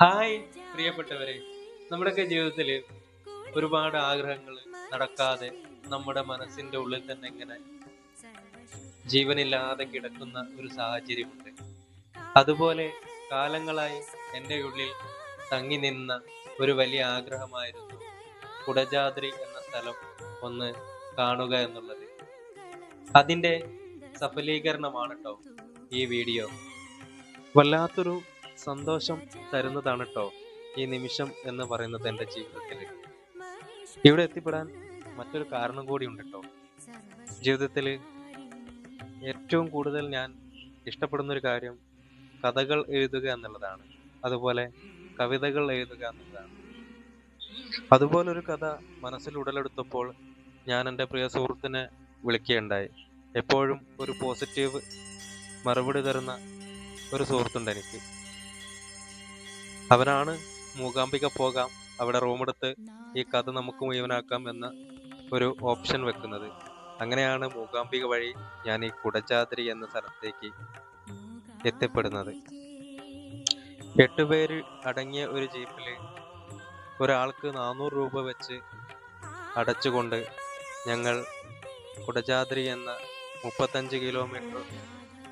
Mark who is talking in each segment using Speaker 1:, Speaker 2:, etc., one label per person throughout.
Speaker 1: Hi പ്രിയപ്പെട്ടവരെ, നമ്മുടെയൊക്കെ ജീവിതത്തിൽ ഒരുപാട് ആഗ്രഹങ്ങൾ നടക്കാതെ നമ്മുടെ മനസ്സിന്റെ ഉള്ളിൽ തന്നെ ഇങ്ങനെ ജീവനില്ലാതെ കിടക്കുന്ന ഒരു സാഹചര്യമുണ്ട്. അതുപോലെ കാലങ്ങളായി എൻ്റെ ഉള്ളിൽ തങ്ങി നിന്ന ഒരു വലിയ ആഗ്രഹമായിരുന്നു കുടജാദ്രി എന്ന സ്ഥലം ഒന്ന് കാണുക എന്നുള്ളത്. അതിൻ്റെ സഫലീകരണമാണ് കേട്ടോ ഈ വീഡിയോ. വല്ലാത്തൊരു സന്തോഷം തരുന്നതാണ് കേട്ടോ ഈ നിമിഷം എന്ന് പറയുന്നത് എൻ്റെ ജീവിതത്തിൽ. ഇവിടെ എത്തിപ്പെടാൻ മറ്റൊരു കാരണം കൂടി ഉണ്ട് കേട്ടോ. ജീവിതത്തിൽ ഏറ്റവും കൂടുതൽ ഞാൻ ഇഷ്ടപ്പെടുന്ന ഒരു കാര്യം കഥകൾ എഴുതുക എന്നുള്ളതാണ്. അതുപോലെ കവിതകൾ എഴുതുക എന്നുള്ളതാണ്. അതുപോലൊരു കഥ മനസ്സിൽ ഉടലെടുത്തപ്പോൾ ഞാൻ എൻ്റെ പ്രിയ സുഹൃത്തിനെ വിളിക്കുകയുണ്ടായി. എപ്പോഴും ഒരു പോസിറ്റീവ് മറുപടി തരുന്ന ഒരു സുഹൃത്തുണ്ട് എനിക്ക്. അവനാണ് മൂകാംബിക പോകാം, അവിടെ റൂമെടുത്ത് ഈ കഥ നമുക്ക് മുഴുവനാക്കാം എന്ന ഒരു ഓപ്ഷൻ വെക്കുന്നത്. അങ്ങനെയാണ് മൂകാംബിക വഴി ഞാൻ ഈ കുടജാദ്രി എന്ന സ്ഥലത്തേക്ക് എത്തിപ്പെടുന്നത്. 8 പേര് അടങ്ങിയ ഒരു ജീപ്പിൽ ഒരാൾക്ക് 400 രൂപ വെച്ച് അടച്ചുകൊണ്ട് ഞങ്ങൾ കുടജാദ്രി എന്ന 35 കിലോമീറ്റർ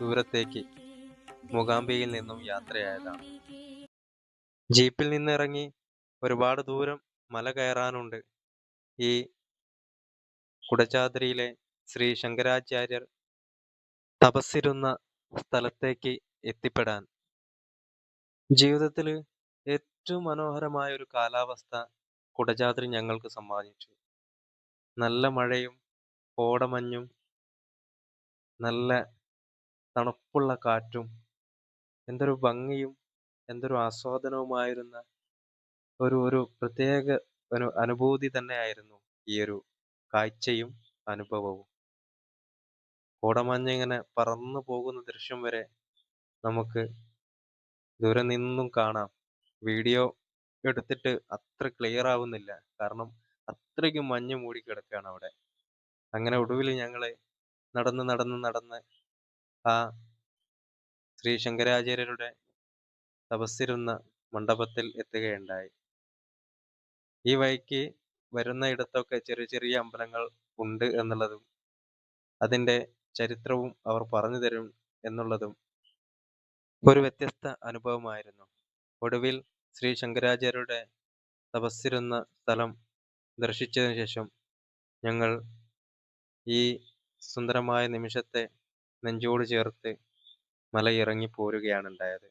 Speaker 1: ദൂരത്തേക്ക് മൂകാംബികയിൽ നിന്നും യാത്രയായതാണ്. ജീപ്പിൽ നിന്ന് ഇറങ്ങി ഒരുപാട് ദൂരം മല കയറാനുണ്ട് ഈ കുടജാദ്രിയിലെ ശ്രീ ശങ്കരാചാര്യർ തപസ്സിരുന്ന സ്ഥലത്തേക്ക് എത്തിപ്പെടാൻ. ജീവിതത്തിൽ ഏറ്റവും മനോഹരമായ ഒരു കാലാവസ്ഥ കുടജാദ്രി ഞങ്ങൾക്ക് സമ്മാനിച്ചു. നല്ല മഴയും കോടമഞ്ഞും നല്ല തണുപ്പുള്ള കാറ്റും എന്തൊരു ഭംഗിയും എന്തൊരു ആസ്വാദനവുമായിരുന്ന ഒരു പ്രത്യേക ഒരു അനുഭൂതി തന്നെയായിരുന്നു ഈ ഒരു കാഴ്ചയും അനുഭവവും. കോടമഞ്ഞ് ഇങ്ങനെ പറന്നു പോകുന്ന ദൃശ്യം വരെ നമുക്ക് ദൂരെ നിന്നും കാണാം. വീഡിയോ എടുത്തിട്ട് അത്ര ക്ലിയർ ആവുന്നില്ല, കാരണം അത്രയ്ക്കും മഞ്ഞ് മൂടി കിടക്കുകയാണ് അവിടെ. അങ്ങനെ ഒടുവിൽ ഞങ്ങള് നടന്ന് നടന്ന് നടന്ന് ആ ശ്രീ ശങ്കരാചാര്യരുടെ തപസ്സിരുന്ന മണ്ഡപത്തിൽ എത്തുകയുണ്ടായി. ഈ വഴിക്ക് വരുന്ന ഇടത്തൊക്കെ ചെറിയ ചെറിയ അമ്പലങ്ങൾ ഉണ്ട് എന്നുള്ളതും അതിൻ്റെ ചരിത്രവും അവർ പറഞ്ഞു തരും എന്നുള്ളതും ഒരു വ്യത്യസ്ത അനുഭവമായിരുന്നു. ഒടുവിൽ ശ്രീ ശങ്കരാചാര്യരുടെ തപസ്സിരുന്ന സ്ഥലം ദർശിച്ചതിനു ശേഷം ഞങ്ങൾ ഈ സുന്ദരമായ നിമിഷത്തെ നെഞ്ചോട് ചേർത്ത് മലയിറങ്ങി പോരുകയാണ് ഉണ്ടായത്.